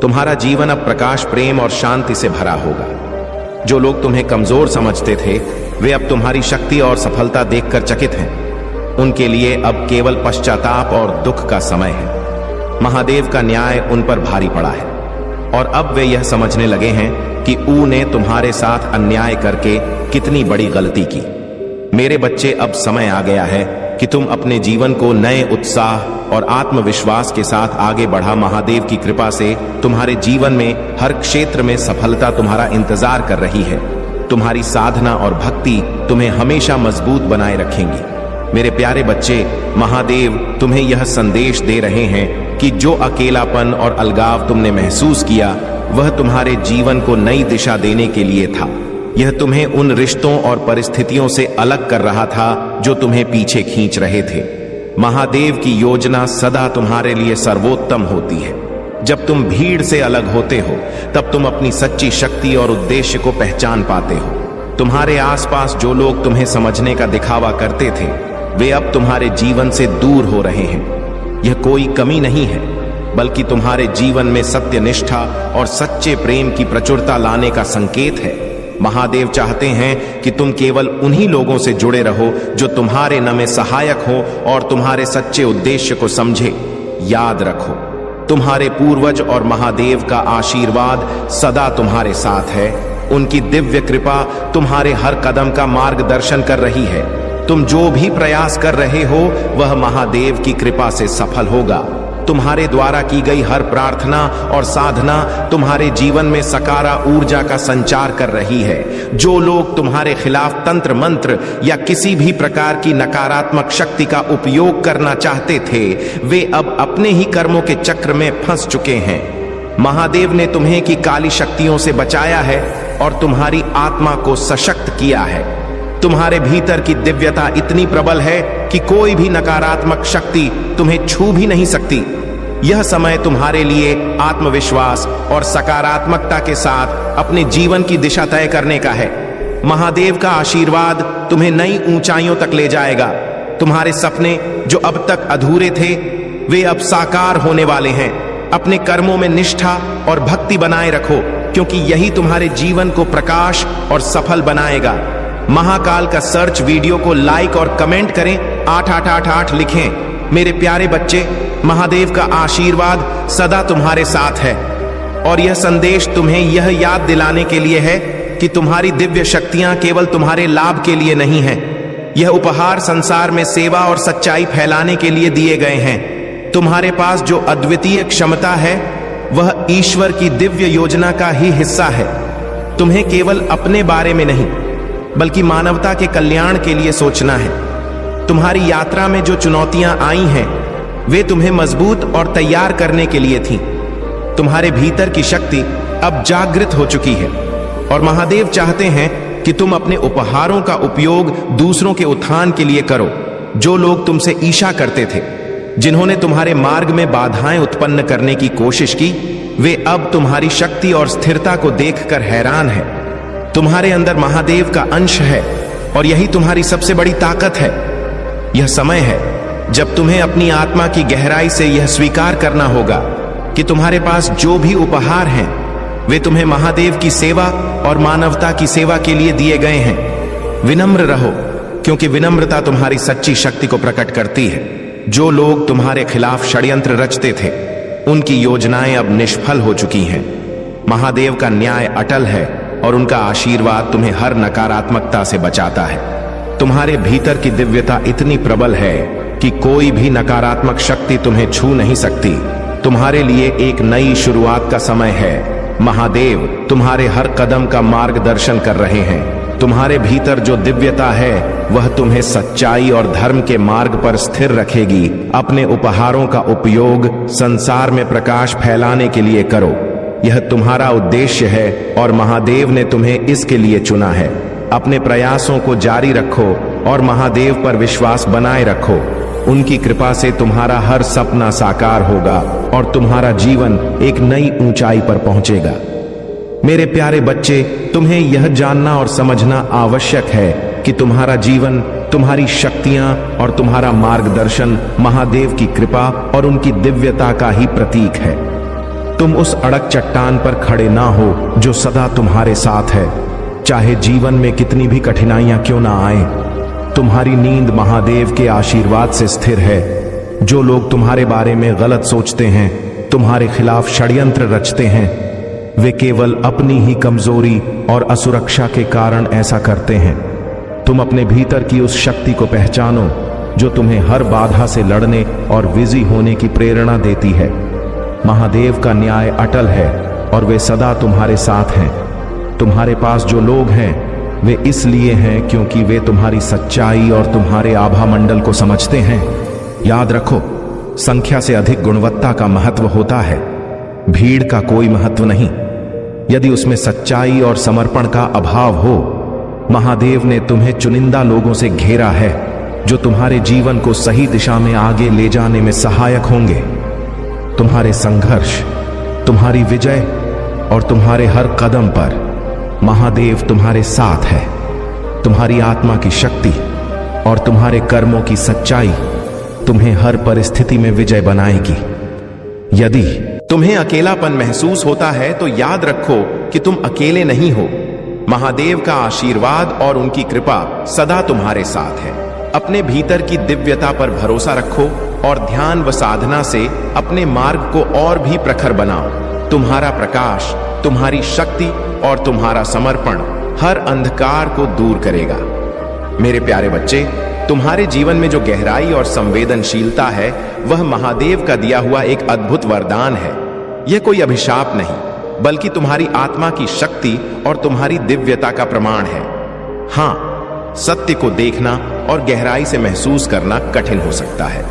तुम्हारा जीवन अब प्रकाश, प्रेम और शांति से भरा होगा। जो लोग तुम्हें कमजोर समझते थे, वे अब तुम्हारी शक्ति और सफलता देखकर चकित हैं। उनके लिए अब केवल पश्चाताप और दुख का समय है। महादेव का न्याय उन पर भारी पड़ा है और अब वे यह समझने लगे हैं कि ऊ ने तुम्हारे साथ अन्याय करके कितनी बड़ी गलती की। मेरे बच्चे, अब समय आ गया है कि तुम अपने जीवन को नए उत्साह और आत्मविश्वास के साथ आगे बढ़ा। महादेव की कृपा से तुम्हारे जीवन में हर क्षेत्र में सफलता तुम्हारा इंतजार कर रही है। तुम्हारी साधना और भक्ति तुम्हें हमेशा मजबूत बनाए रखेंगी। मेरे प्यारे बच्चे, महादेव तुम्हें यह संदेश दे रहे हैं कि जो अकेलापन और अलगाव तुमने महसूस किया, वह तुम्हारे जीवन को नई दिशा देने के लिए था। यह तुम्हें उन रिश्तों और परिस्थितियों से अलग कर रहा था जो तुम्हें पीछे खींच रहे थे। महादेव की योजना सदा तुम्हारे लिए सर्वोत्तम होती है। जब तुम भीड़ से अलग होते हो तब तुम अपनी सच्ची शक्ति और उद्देश्य को पहचान पाते हो। तुम्हारे आसपास जो लोग तुम्हें समझने का दिखावा करते थे वे अब तुम्हारे जीवन से दूर हो रहे हैं। यह कोई कमी नहीं है, बल्कि तुम्हारे जीवन में सत्यनिष्ठा और सच्चे प्रेम की प्रचुरता लाने का संकेत है। महादेव चाहते हैं कि तुम केवल उन्हीं लोगों से जुड़े रहो जो तुम्हारे न में सहायक हो और तुम्हारे सच्चे उद्देश्य को समझे। याद रखो, तुम्हारे पूर्वज और महादेव का आशीर्वाद सदा तुम्हारे साथ है। उनकी दिव्य कृपा तुम्हारे हर कदम का मार्गदर्शन कर रही है। तुम जो भी प्रयास कर रहे हो वह महादेव की कृपा से सफल होगा। तुम्हारे द्वारा की गई हर प्रार्थना और साधना तुम्हारे जीवन में सकारात्मक ऊर्जा का संचार कर रही है। जो लोग तुम्हारे खिलाफ तंत्र मंत्र या किसी भी प्रकार की नकारात्मक शक्ति का उपयोग करना चाहते थे वे अब अपने ही कर्मों के चक्र में फंस चुके हैं। महादेव ने तुम्हें की काली शक्तियों से बचाया है और तुम्हारी आत्मा को सशक्त किया है। तुम्हारे भीतर की दिव्यता इतनी प्रबल है कि कोई भी नकारात्मक शक्ति तुम्हें छू भी नहीं सकती। यह समय तुम्हारे लिए आत्मविश्वास और सकारात्मकता के साथ अपने जीवन की दिशा तय करने का है। महादेव का आशीर्वाद तुम्हें नई ऊंचाइयों तक ले जाएगा। तुम्हारे सपने जो अब तक अधूरे थे वे अब साकार होने वाले हैं। अपने कर्मों में निष्ठा और भक्ति बनाए रखो, क्योंकि यही तुम्हारे जीवन को प्रकाश और सफल बनाएगा। महाकाल का सर्च वीडियो को लाइक और कमेंट करें, 8888 लिखें। मेरे प्यारे बच्चे, महादेव का आशीर्वाद सदा तुम्हारे साथ है और यह संदेश तुम्हें यह याद दिलाने के लिए है कि तुम्हारी दिव्य शक्तियां केवल तुम्हारे लाभ के लिए नहीं हैं। यह उपहार संसार में सेवा और सच्चाई फैलाने के लिए दिए गए हैं। तुम्हारे पास जो अद्वितीय क्षमता है वह ईश्वर की दिव्य योजना का ही हिस्सा है। तुम्हें केवल अपने बारे में नहीं बल्कि मानवता के कल्याण के लिए सोचना है। तुम्हारी यात्रा में जो चुनौतियां आई हैं वे तुम्हें मजबूत और तैयार करने के लिए थीं। तुम्हारे भीतर की शक्ति अब जागृत हो चुकी है और महादेव चाहते हैं कि तुम अपने उपहारों का उपयोग दूसरों के उत्थान के लिए करो। जो लोग तुमसे ईर्ष्या करते थे, जिन्होंने तुम्हारे मार्ग में बाधाएं उत्पन्न करने की कोशिश की, वे अब तुम्हारी शक्ति और स्थिरता को देखकर हैरान हैं। तुम्हारे अंदर महादेव का अंश है और यही तुम्हारी सबसे बड़ी ताकत है। यह समय है जब तुम्हें अपनी आत्मा की गहराई से यह स्वीकार करना होगा कि तुम्हारे पास जो भी उपहार हैं वे तुम्हें महादेव की सेवा और मानवता की सेवा के लिए दिए गए हैं। विनम्र रहो, क्योंकि विनम्रता तुम्हारी सच्ची शक्ति को प्रकट करती है। जो लोग तुम्हारे खिलाफ षड्यंत्र रचते थे उनकी योजनाएं अब निष्फल हो चुकी हैं। महादेव का न्याय अटल है और उनका आशीर्वाद तुम्हें हर नकारात्मकता से बचाता है। तुम्हारे भीतर की दिव्यता इतनी प्रबल है कि कोई भी नकारात्मक शक्ति तुम्हें छू नहीं सकती। तुम्हारे लिए एक नई शुरुआत का समय है। महादेव तुम्हारे हर कदम का मार्गदर्शन कर रहे हैं। तुम्हारे भीतर जो दिव्यता है वह तुम्हें सच्चाई और धर्म के मार्ग पर स्थिर रखेगी। अपने उपहारों का उपयोग संसार में प्रकाश फैलाने के लिए करो। यह तुम्हारा उद्देश्य है और महादेव ने तुम्हें इसके लिए चुना है। अपने प्रयासों को जारी रखो और महादेव पर विश्वास बनाए रखो। उनकी कृपा से तुम्हारा हर सपना साकार होगा और तुम्हारा जीवन एक नई ऊंचाई पर पहुंचेगा। मेरे प्यारे बच्चे, तुम्हें यह जानना और समझना आवश्यक है कि तुम्हारा जीवन, तुम्हारी शक्तियां और तुम्हारा मार्गदर्शन महादेव की कृपा और उनकी दिव्यता का ही प्रतीक है। तुम उस अड़क चट्टान पर खड़े ना हो जो सदा तुम्हारे साथ है, चाहे जीवन में कितनी भी कठिनाइयां क्यों ना आए। तुम्हारी नींद महादेव के आशीर्वाद से स्थिर है। जो लोग तुम्हारे बारे में गलत सोचते हैं, तुम्हारे खिलाफ षड्यंत्र रचते हैं, वे केवल अपनी ही कमजोरी और असुरक्षा के कारण ऐसा करते हैं। तुम अपने भीतर की उस शक्ति को पहचानो जो तुम्हें हर बाधा से लड़ने और विजयी होने की प्रेरणा देती है। महादेव का न्याय अटल है और वे सदा तुम्हारे साथ हैं। तुम्हारे पास जो लोग हैं वे इसलिए हैं क्योंकि वे तुम्हारी सच्चाई और तुम्हारे आभा मंडल को समझते हैं। याद रखो, संख्या से अधिक गुणवत्ता का महत्व होता है, भीड़ का कोई महत्व नहीं। यदि उसमें सच्चाई और समर्पण का अभाव हो, महादेव ने तुम्हें चुनिंदा लोगों से घेरा है जो तुम्हारे जीवन को सही दिशा में आगे ले जाने में सहायक होंगे। तुम्हारे संघर्ष, तुम्हारी विजय और तुम्हारे हर कदम पर महादेव तुम्हारे साथ है। तुम्हारी आत्मा की शक्ति और तुम्हारे कर्मों की सच्चाई तुम्हें हर परिस्थिति में विजय बनाएगी। यदि तुम्हें अकेलापन महसूस होता है तो याद रखो कि तुम अकेले नहीं हो। महादेव का आशीर्वाद और उनकी कृपा सदा तुम्हारे साथ है। अपने भीतर की दिव्यता पर भरोसा रखो और ध्यान व साधना से अपने मार्ग को और भी प्रखर बनाओ। तुम्हारा प्रकाश, तुम्हारी शक्ति और तुम्हारा समर्पण हर अंधकार को दूर करेगा। मेरे प्यारे बच्चे, तुम्हारे जीवन में जो गहराई और संवेदनशीलता है वह महादेव का दिया हुआ एक अद्भुत वरदान है। यह कोई अभिशाप नहीं, बल्कि तुम्हारी आत्मा की शक्ति और तुम्हारी दिव्यता का प्रमाण है। हाँ, सत्य को देखना और गहराई से महसूस करना कठिन हो सकता है,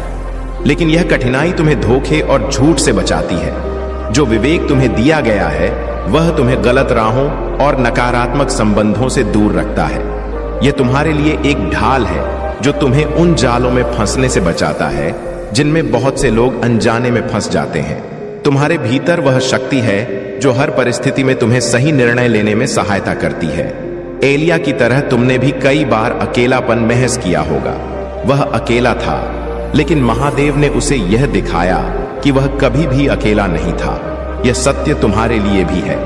लेकिन यह कठिनाई तुम्हें धोखे और झूठ से बचाती है। जो विवेक तुम्हें दिया गया है वह तुम्हें गलत राहों और नकारात्मक संबंधों से दूर रखता है। यह तुम्हारे लिए एक ढाल है जो तुम्हें उन जालों में फंसने से बचाता है जिनमें बहुत से लोग अनजाने में फंस जाते हैं। तुम्हारे भीतर वह शक्ति है जो हर परिस्थिति में तुम्हें सही निर्णय लेने में सहायता करती है। एलिया की तरह तुमने भी कई बार अकेलापन महसूस किया होगा। वह अकेला था, लेकिन महादेव ने उसे यह दिखाया कि वह कभी भी अकेला नहीं था। यह सत्य तुम्हारे लिए भी है।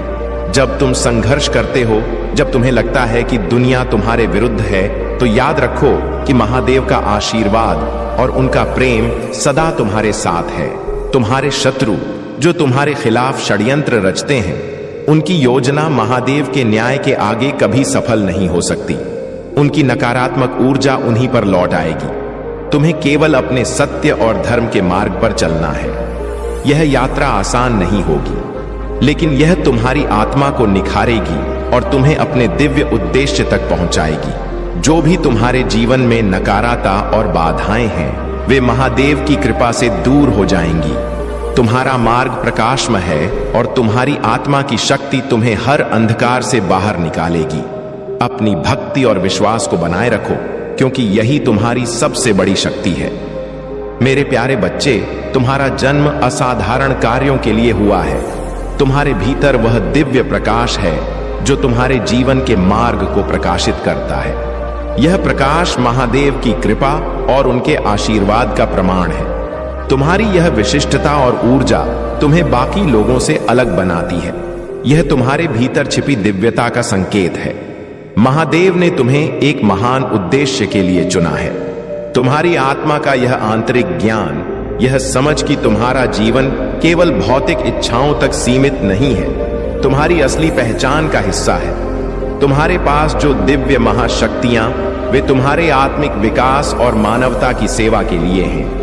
जब तुम संघर्ष करते हो, जब तुम्हें लगता है कि दुनिया तुम्हारे विरुद्ध है, तो याद रखो कि महादेव का आशीर्वाद और उनका प्रेम सदा तुम्हारे साथ है। तुम्हारे शत्रु जो तुम्हारे खिलाफ षड्यंत्र रचते हैं, उनकी योजना महादेव के न्याय के आगे कभी सफल नहीं हो सकती। उनकी नकारात्मक ऊर्जा उन्हीं पर लौट आएगी। तुम्हें केवल अपने सत्य और धर्म के मार्ग पर चलना है। यह यात्रा आसान नहीं होगी, लेकिन यह तुम्हारी आत्मा को निखारेगी और तुम्हें अपने दिव्य उद्देश्य तक पहुंचाएगी। जो भी तुम्हारे जीवन में नकारात्मकता और बाधाएं हैं, वे महादेव की कृपा से दूर हो जाएंगी। तुम्हारा मार्ग प्रकाशमय है और तुम्हारी आत्मा की शक्ति तुम्हें हर अंधकार से बाहर निकालेगी। अपनी भक्ति और विश्वास को बनाए रखो, क्योंकि यही तुम्हारी सबसे बड़ी शक्ति है। मेरे प्यारे बच्चे, तुम्हारा जन्म असाधारण कार्यों के लिए हुआ है। तुम्हारे भीतर वह दिव्य प्रकाश है जो तुम्हारे जीवन के मार्ग को प्रकाशित करता है। यह प्रकाश महादेव की कृपा और उनके आशीर्वाद का प्रमाण है। तुम्हारी यह विशिष्टता और ऊर्जा तुम्हें बाकी लोगों से अलग बनाती है। यह तुम्हारे भीतर छिपी दिव्यता का संकेत है। महादेव ने तुम्हें एक महान उद्देश्य के लिए चुना है। तुम्हारी आत्मा का यह आंतरिक ज्ञान, यह समझ कि तुम्हारा जीवन केवल भौतिक इच्छाओं तक सीमित नहीं है, तुम्हारी असली पहचान का हिस्सा है। तुम्हारे पास जो दिव्य महाशक्तियां, वे तुम्हारे आत्मिक विकास और मानवता की सेवा के लिए हैं।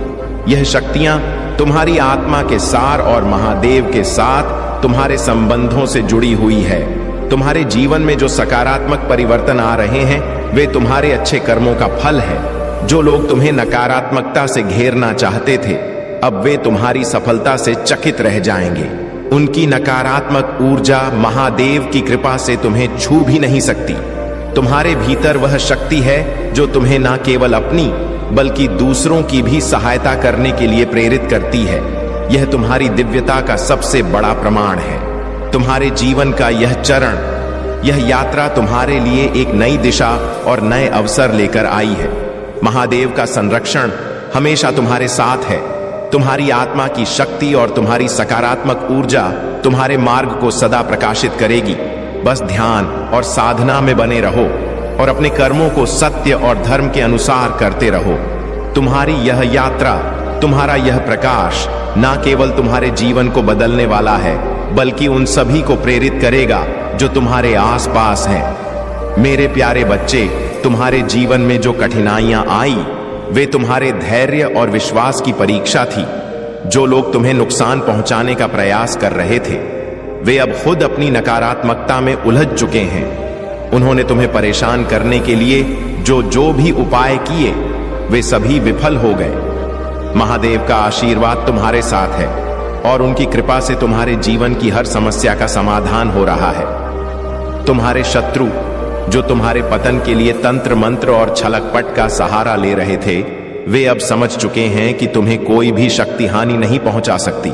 यह शक्तियां तुम्हारी आत्मा के सार और महादेव के साथ तुम्हारे संबंधों से जुड़ी हुई है। तुम्हारे जीवन में जो सकारात्मक परिवर्तन आ रहे हैं, वे तुम्हारे अच्छे कर्मों का फल है। जो लोग तुम्हें नकारात्मकता से घेरना चाहते थे, अब वे तुम्हारी सफलता से चकित रह जाएंगे। उनकी नकारात्मक ऊर्जा महादेव की कृपा से तुम्हें छू भी नहीं सकती। तुम्हारे भीतर वह शक्ति है जो तुम्हें न केवल अपनी बल्कि दूसरों की भी सहायता करने के लिए प्रेरित करती है। यह तुम्हारी दिव्यता का सबसे बड़ा प्रमाण है। तुम्हारे जीवन का यह चरण, यह यात्रा तुम्हारे लिए एक नई दिशा और नए अवसर लेकर आई है। महादेव का संरक्षण हमेशा तुम्हारे साथ है। तुम्हारी आत्मा की शक्ति और तुम्हारी सकारात्मक ऊर्जा तुम्हारे मार्ग को सदा प्रकाशित करेगी। बस ध्यान और साधना में बने रहो और अपने कर्मों को सत्य और धर्म के अनुसार करते रहो। तुम्हारी यह यात्रा, तुम्हारा यह प्रकाश न केवल तुम्हारे जीवन को बदलने वाला है, बल्कि उन सभी को प्रेरित करेगा जो तुम्हारे आसपास हैं। मेरे प्यारे बच्चे, तुम्हारे जीवन में जो कठिनाइयां आई, वे तुम्हारे धैर्य और विश्वास की परीक्षा थी। जो लोग तुम्हें नुकसान पहुंचाने का प्रयास कर रहे थे, वे अब खुद अपनी नकारात्मकता में उलझ चुके हैं। उन्होंने तुम्हें परेशान करने के लिए जो भी उपाय किए, वे सभी विफल हो गए। महादेव का आशीर्वाद तुम्हारे साथ है और उनकी कृपा से तुम्हारे जीवन की हर समस्या का समाधान हो रहा है। तुम्हारे शत्रु जो तुम्हारे पतन के लिए तंत्र मंत्र और छलकपट का सहारा ले रहे थे, वे अब समझ चुके हैं कि तुम्हें कोई भी शक्ति हानि नहीं पहुंचा सकती।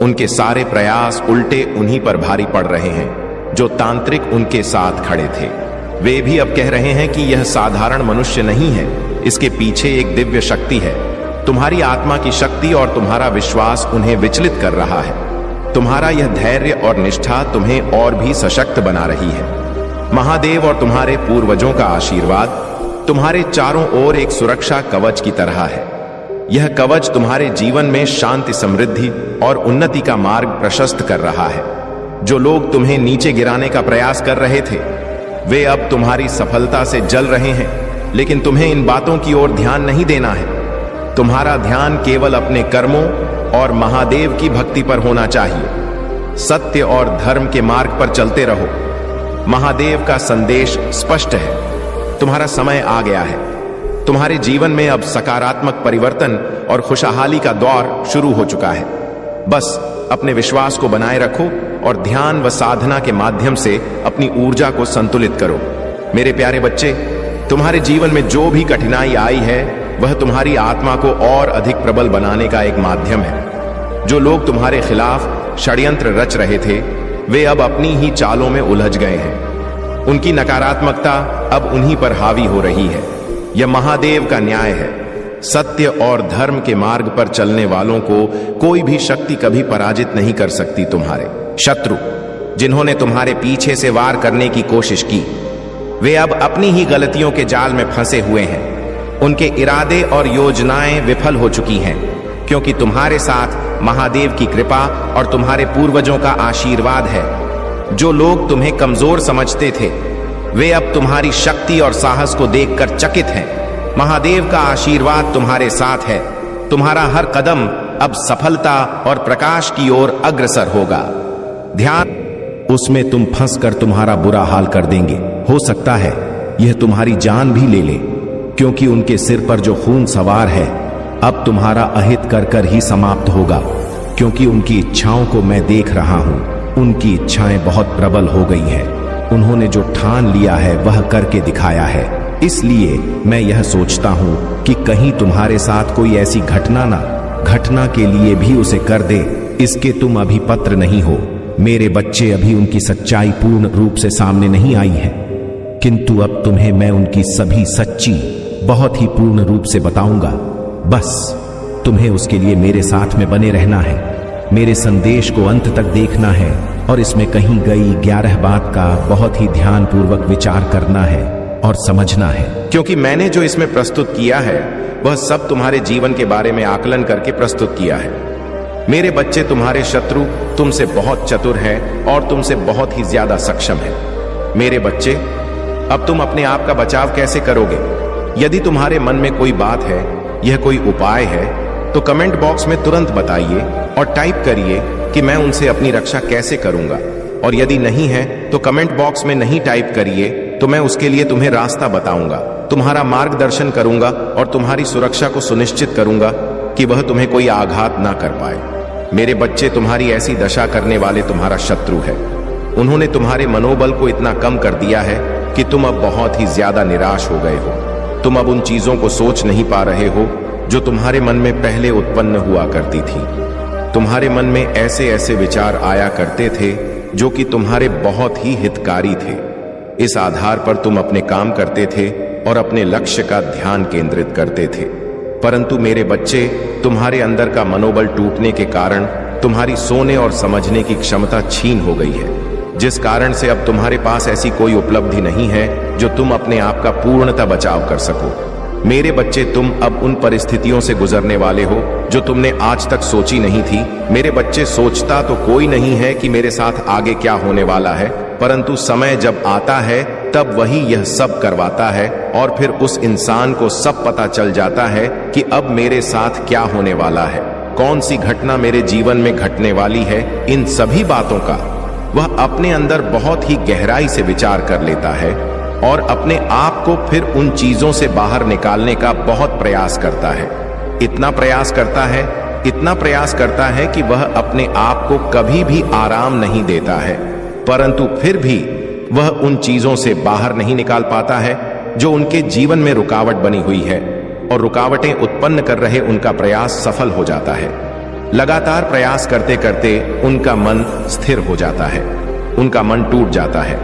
उनके सारे प्रयास उल्टे उन्हीं पर भारी पड़ रहे हैं जो तांत्रिक उनके साथ खड़े थे। वे भी अब कह रहे हैं कि यह साधारण मनुष्य नहीं है, इसके पीछे एक दिव्य शक्ति है। तुम्हारी आत्मा की शक्ति और तुम्हारा विश्वास उन्हें विचलित कर रहा है। तुम्हारा यह धैर्य और निष्ठा तुम्हें और भी सशक्त बना रही है। महादेव और तुम्हारे पूर्वजों का आशीर्वाद तुम्हारे चारों ओर एक सुरक्षा कवच की तरह है। यह कवच तुम्हारे जीवन में शांति, समृद्धि और उन्नति का मार्ग प्रशस्त कर रहा है। जो लोग तुम्हें नीचे गिराने का प्रयास कर रहे थे, वे अब तुम्हारी सफलता से जल रहे हैं, लेकिन तुम्हें इन बातों की ओर ध्यान नहीं देना है। तुम्हारा ध्यान केवल अपने कर्मों और महादेव की भक्ति पर होना चाहिए। सत्य और धर्म के मार्ग पर चलते रहो। महादेव का संदेश स्पष्ट है, तुम्हारा समय आ गया है। तुम्हारे जीवन में अब सकारात्मक परिवर्तन और खुशहाली का दौर शुरू हो चुका है। बस अपने विश्वास को बनाए रखो और ध्यान व साधना के माध्यम से अपनी ऊर्जा को संतुलित करो। मेरे प्यारे बच्चे, तुम्हारे जीवन में जो भी कठिनाई आई है, वह तुम्हारी आत्मा को और अधिक प्रबल बनाने का एक माध्यम है। जो लोग तुम्हारे खिलाफ षड्यंत्र रच रहे थे, वे अब अपनी ही चालों में उलझ गए हैं। उनकी नकारात्मकता अब उन्हीं पर हावी हो रही है। यह महादेव का न्याय है। सत्य और धर्म के मार्ग पर चलने वालों को कोई भी शक्ति कभी पराजित नहीं कर सकती। तुम्हारे शत्रु, जिन्होंने तुम्हारे पीछे से वार करने की कोशिश की, वे अब अपनी ही गलतियों के जाल में फंसे हुए हैं। उनके इरादे और योजनाएं विफल हो चुकी हैं, क्योंकि तुम्हारे साथ महादेव की कृपा और तुम्हारे पूर्वजों का आशीर्वाद है। जो लोग तुम्हें कमजोर समझते थे, वे अब तुम्हारी शक्ति और साहस को देखकर चकित हैं। महादेव का आशीर्वाद तुम्हारे साथ है। तुम्हारा हर कदम अब सफलता और प्रकाश की ओर अग्रसर होगा। ध्यान, उसमें तुम फंसकर तुम्हारा बुरा हाल कर देंगे। हो सकता है यह तुम्हारी जान भी ले ले, क्योंकि उनके सिर पर जो खून सवार है, अब तुम्हारा अहित कर कर ही समाप्त होगा। क्योंकि उनकी इच्छाओं को मैं देख रहा हूं। उनकी इच्छाएं बहुत प्रबल हो गई हैं। उन्होंने जो ठान लिया है वह करके दिखाया है। इसलिए मैं यह सोचता हूं कि कहीं तुम्हारे साथ कोई ऐसी घटना के लिए भी उसे कर दे। इसके तुम अभी पत्र नहीं हो। मेरे बच्चे, अभी उनकी सच्चाई पूर्ण रूप से सामने नहीं आई है, किंतु अब तुम्हें मैं उनकी सभी सच्ची बहुत ही पूर्ण रूप से बताऊंगा। बस तुम्हें उसके लिए मेरे साथ में बने रहना है। मेरे संदेश को अंत तक देखना है और इसमें कहीं गई 11 बात का बहुत ही ध्यानपूर्वक विचार करना है और समझना है। क्योंकि मैंने जो इसमें प्रस्तुत किया है, वह सब तुम्हारे जीवन के बारे में आकलन करके प्रस्तुत किया है। मेरे बच्चे, तुम्हारे शत्रु तुमसे बहुत चतुर हैं और तुमसे बहुत ही ज्यादा सक्षम हैं। मेरे बच्चे, अब तुम अपने आप का बचाव कैसे करोगे? यदि तुम्हारे मन में कोई बात है, यह कोई उपाय है, तो कमेंट बॉक्स में तुरंत बताइए और टाइप करिए कि मैं उनसे अपनी रक्षा कैसे करूंगा। और यदि नहीं है तो कमेंट बॉक्स में नहीं टाइप करिए, तो मैं उसके लिए तुम्हें रास्ता बताऊंगा, तुम्हारा मार्गदर्शन करूंगा और तुम्हारी सुरक्षा को सुनिश्चित करूंगा कि वह तुम्हें कोई आघात ना कर पाए। मेरे बच्चे, तुम्हारी ऐसी दशा करने वाले तुम्हारा शत्रु है। उन्होंने तुम्हारे मनोबल को इतना कम कर दिया है कि तुम अब बहुत ही ज्यादा निराश हो गए हो। तुम अब उन चीजों को सोच नहीं पा रहे हो जो तुम्हारे मन में पहले उत्पन्न हुआ करती थी। तुम्हारे मन में ऐसे ऐसे विचार आया करते थे जो कि तुम्हारे बहुत ही हितकारी थे। इस आधार पर तुम अपने काम करते थे और अपने लक्ष्य का ध्यान केंद्रित करते थे। परंतु मेरे बच्चे, तुम्हारे अंदर का मनोबल टूटने के कारण तुम्हारी सोने और समझने की क्षमता छीन हो गई है, जिस कारण से अब तुम्हारे पास ऐसी कोई उपलब्धि नहीं है जो तुम अपने आप का पूर्णतः बचाव कर सको। मेरे बच्चे, तुम अब उन परिस्थितियों से गुजरने वाले हो जो तुमने आज तक सोची नहीं थी। मेरे बच्चे, सोचता तो कोई नहीं है कि मेरे साथ आगे क्या होने वाला है, परंतु समय जब आता है तब वही यह सब करवाता है और फिर उस इंसान को सब पता चल जाता है कि अब मेरे साथ क्या होने वाला है, कौन सी घटना मेरे जीवन में घटने वाली है। इन सभी बातों का वह अपने अंदर बहुत ही गहराई से विचार कर लेता है और अपने आप को फिर उन चीजों से बाहर निकालने का बहुत प्रयास करता है। इतना प्रयास करता है कि वह अपने आप को कभी भी आराम नहीं देता है, परंतु फिर भी वह उन चीजों से बाहर नहीं निकाल पाता है जो उनके जीवन में रुकावट बनी हुई है, और रुकावटें उत्पन्न कर रहे उनका प्रयास सफल हो जाता है। लगातार प्रयास करते करते उनका मन स्थिर हो जाता है, उनका मन टूट जाता है,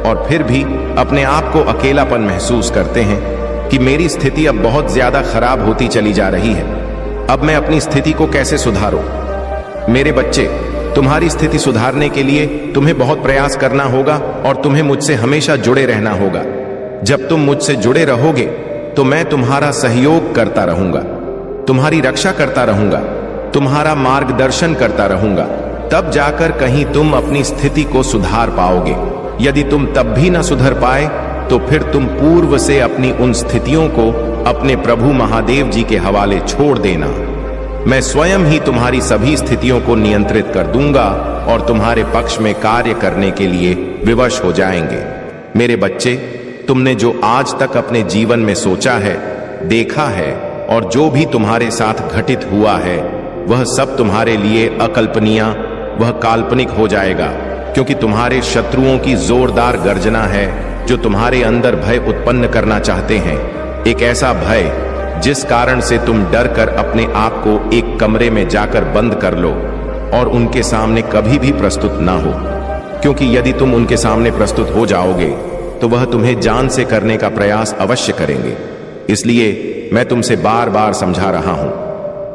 और फिर भी अपने आप को अकेलापन महसूस करते हैं कि मेरी स्थिति अब बहुत ज्यादा खराब होती चली जा रही है, अब मैं अपनी स्थिति को कैसे सुधारूं? मेरे बच्चे, तुम्हारी स्थिति सुधारने के लिए तुम्हें बहुत प्रयास करना होगा और तुम्हें मुझसे हमेशा जुड़े रहना होगा। जब तुम मुझसे जुड़े रहोगे तो मैं तुम्हारा सहयोग करता रहूंगा, तुम्हारी रक्षा करता रहूंगा, तुम्हारा मार्गदर्शन करता रहूंगा। तब जाकर कहीं तुम अपनी स्थिति को सुधार पाओगे। यदि तुम तब भी न सुधर पाए तो फिर तुम पूर्व से अपनी उन स्थितियों को अपने प्रभु महादेव जी के हवाले छोड़ देना। मैं स्वयं ही तुम्हारी सभी स्थितियों को नियंत्रित कर दूंगा और तुम्हारे पक्ष में कार्य करने के लिए विवश हो जाएंगे। मेरे बच्चे, तुमने जो आज तक अपने जीवन में सोचा है, देखा है और जो भी तुम्हारे साथ घटित हुआ है, वह सब तुम्हारे लिए अकल्पनीय, वह काल्पनिक हो जाएगा, क्योंकि तुम्हारे शत्रुओं की जोरदार गर्जना है जो तुम्हारे अंदर भय उत्पन्न करना चाहते हैं। एक ऐसा भय जिस कारण से तुम डर कर अपने आप को एक कमरे में जाकर बंद कर लो और उनके सामने कभी भी प्रस्तुत ना हो, क्योंकि यदि तुम उनके सामने प्रस्तुत हो जाओगे तो वह तुम्हें जान से करने का प्रयास अवश्य करेंगे। इसलिए मैं तुमसे बार बार समझा रहा हूं,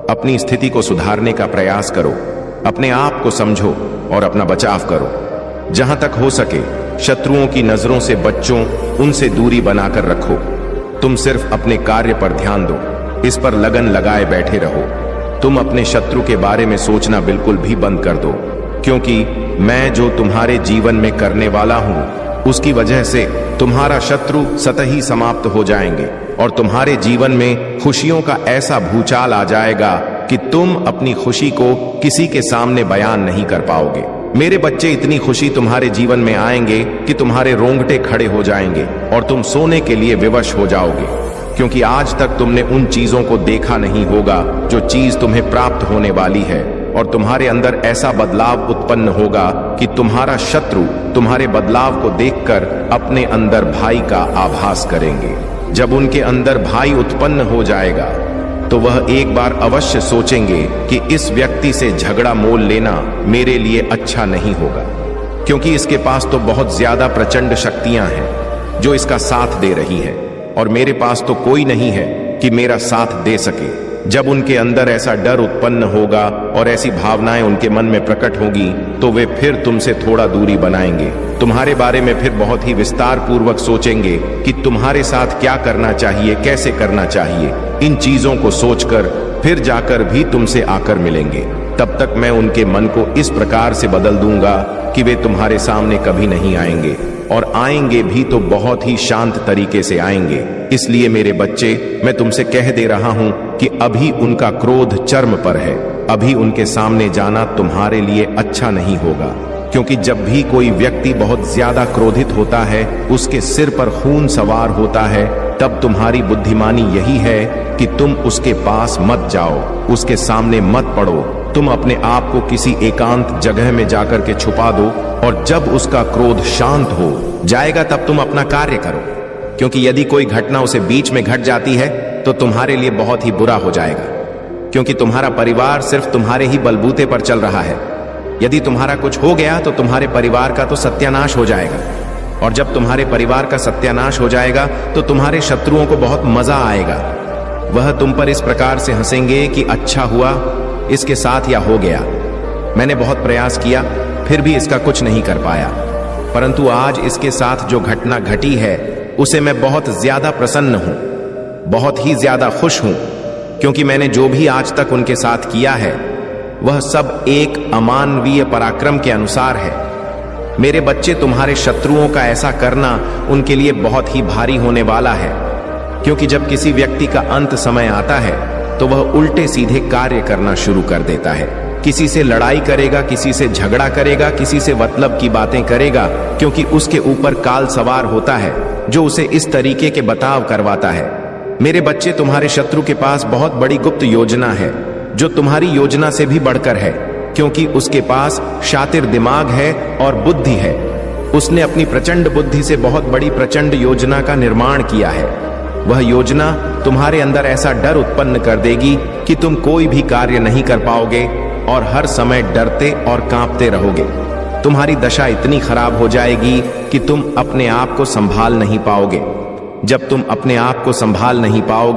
अपनी स्थिति को सुधारने का प्रयास करो, अपने आप को समझो और अपना बचाव करो। जहां तक हो सके शत्रुओं की नजरों से बच्चों, उनसे दूरी बनाकर रखो। तुम सिर्फ अपने कार्य पर ध्यान दो, इस पर लगन लगाए बैठे रहो। तुम अपने शत्रु के बारे में सोचना बिल्कुल भी बंद कर दो, क्योंकि मैं जो तुम्हारे जीवन में करने वाला हूं उसकी वजह से तुम्हारा शत्रु सतही समाप्त हो जाएंगे और तुम्हारे जीवन में खुशियों का ऐसा भूचाल आ जाएगा कि तुम अपनी खुशी को किसी के सामने बयान नहीं कर पाओगे। मेरे बच्चे, इतनी खुशी तुम्हारे जीवन में आएंगे कि तुम्हारे रोंगटे खड़े हो जाएंगे और तुम सोने के लिए विवश हो जाओगे, क्योंकि आज तक तुमने उन चीजों को देखा नहीं होगा जो चीज तुम्हें प्राप्त होने वाली है, और तुम्हारे अंदर ऐसा बदलाव उत्पन्न होगा कि तुम्हारा शत्रु तुम्हारे बदलाव को देखकर अपने अंदर भाई का आभास करेंगे। जब उनके अंदर भाई उत्पन्न हो जाएगा तो वह एक बार अवश्य सोचेंगे कि इस व्यक्ति से झगड़ा मोल लेना मेरे लिए अच्छा नहीं होगा, क्योंकि इसके पास तो बहुत ज्यादा प्रचंड शक्तियां हैं जो इसका साथ दे रही है, और मेरे पास तो कोई नहीं है कि मेरा साथ दे सके। जब उनके अंदर ऐसा डर उत्पन्न होगा और ऐसी भावनाएं उनके मन में प्रकट होगी तो वे फिर तुमसे थोड़ा दूरी बनाएंगे, तुम्हारे बारे में फिर बहुत ही विस्तार पूर्वक सोचेंगे कि तुम्हारे साथ क्या करना चाहिए, कैसे करना चाहिए। इन चीजों को सोचकर फिर जाकर भी तुमसे आकर मिलेंगे। तब तक मैं उनके मन को इस प्रकार से बदल दूंगा कि वे तुम्हारे सामने कभी नहीं आएंगे, और आएंगे भी तो बहुत ही शांत तरीके से आएंगे। इसलिए मेरे बच्चे, मैं तुमसे कह दे रहा हूं कि अभी उनका क्रोध चरम पर है। अभी उनके सामने जाना तुम्हारे लिए अच्छा नहीं होगा, क्योंकि जब भी कोई व्यक्ति बहुत ज्यादा क्रोधित होता है, उसके सिर पर खून सवार होता है, तब तुम्हारी बुद्धिमानी यही है कि तुम उसके पास मत जाओ, उसके सामने मत पड़ो। तुम अपने आप को किसी एकांत जगह में जाकर के छुपा दो, और जब उसका क्रोध शांत हो जाएगा तब तुम अपना कार्य करो, क्योंकि यदि कोई घटना उसे बीच में घट जाती है तो तुम्हारे लिए बहुत ही बुरा हो जाएगा, क्योंकि तुम्हारा परिवार सिर्फ तुम्हारे ही बलबूते पर चल रहा है। यदि तुम्हारा कुछ हो गया तो तुम्हारे परिवार का तो सत्यानाश हो जाएगा, और जब तुम्हारे परिवार का सत्यानाश हो जाएगा तो तुम्हारे शत्रुओं को बहुत मजा आएगा। वह तुम पर इस प्रकार से हंसेंगे कि अच्छा हुआ इसके साथ या हो गया, मैंने बहुत प्रयास किया फिर भी इसका कुछ नहीं कर पाया, परंतु आज इसके साथ जो घटना घटी है उसे मैं बहुत ज्यादा प्रसन्न हूं, बहुत ही ज्यादा खुश हूं, क्योंकि मैंने जो भी आज तक उनके साथ किया है वह सब एक अमानवीय पराक्रम के अनुसार है। मेरे बच्चे, तुम्हारे शत्रुओं का ऐसा करना उनके लिए बहुत ही भारी होने वाला है, क्योंकि जब किसी व्यक्ति का अंत समय आता है तो वह उल्टे सीधे कार्य करना शुरू कर देता है। किसी से लड़ाई करेगा, किसी से झगड़ा करेगा, किसी से मतलब की बातें करेगा, क्योंकि उसके ऊपर काल सवार होता है जो उसे इस तरीके के बर्ताव करवाता है। मेरे बच्चे, तुम्हारे शत्रु के पास बहुत बड़ी गुप्त योजना है जो तुम्हारी योजना से भी बढ़कर है, क्योंकि उसके पास शातिर दिमाग है और बुद्धि है। उसने अपनी प्रचंड बुद्धि से बहुत बड़ी प्रचंड योजना का निर्माण किया है। वह योजना तुम्हारे अंदर ऐसा डर उत्पन्न कर देगी कि तुम कोई भी कार्य नहीं कर पाओगे और हर समय डरते और कांपते रहोगे। तुम्हारी दशा इतनी खराब हो जाएगी कि तुम अपने आप को संभाल नहीं पाओगे। जब तुम अपने आप को संभाल नहीं पाओगे